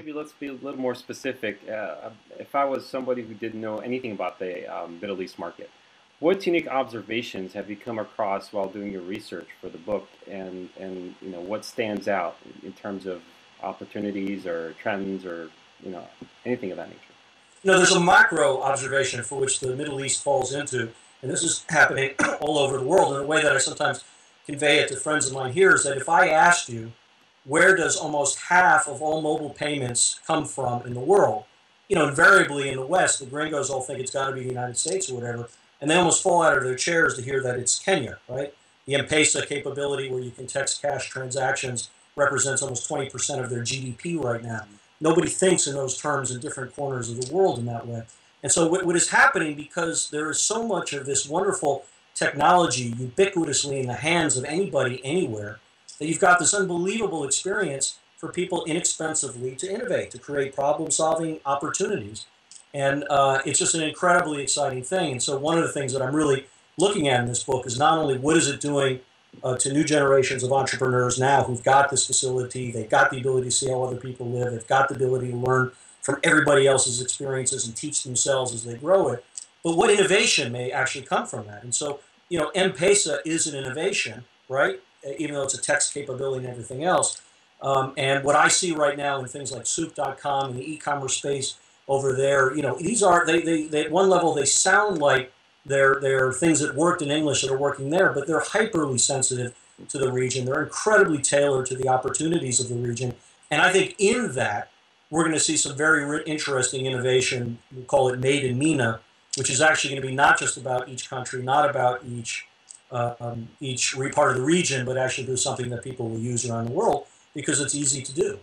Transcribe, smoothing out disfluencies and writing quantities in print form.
maybe let's be a little more specific. If I was somebody who didn't know anything about the Middle East market, what unique observations have you come across while doing your research for the book, and you know what stands out in terms of opportunities or trends or you know anything of that nature? You know, there's a macro observation for which the Middle East falls into, and this is happening all over the world. And the way that I sometimes convey it to friends of mine here is that if I asked you, where does almost half of all mobile payments come from in the world? You know, invariably in the West, the gringos all think it's got to be the United States or whatever, and they almost fall out of their chairs to hear that it's Kenya, right? The M-Pesa capability where you can text cash transactions represents almost 20% of their GDP right now. Nobody thinks in those terms in different corners of the world in that way. And so what is happening, because there is so much of this wonderful technology ubiquitously in the hands of anybody, anywhere, that you've got this unbelievable experience for people inexpensively to innovate, to create problem-solving opportunities. And it's just an incredibly exciting thing. And so one of the things that I'm really looking at in this book is not only what is it doing to new generations of entrepreneurs now who've got this facility, they've got the ability to see how other people live, they've got the ability to learn from everybody else's experiences and teach themselves as they grow it, but what innovation may actually come from that. And so, you know, M-Pesa is an innovation, right? Even though it's a text capability and everything else. And what I see right now in things like soup.com and the e-commerce space over there, you know, these are, they at one level, they sound like they're things that worked in English that are working there, but they're hyperly sensitive to the region. They're incredibly tailored to the opportunities of the region. And I think in that, we're going to see some very interesting innovation. We call it Made in MENA, which is actually going to be not just about each country, not about each part of the region, but actually do something that people will use around the world because it's easy to do.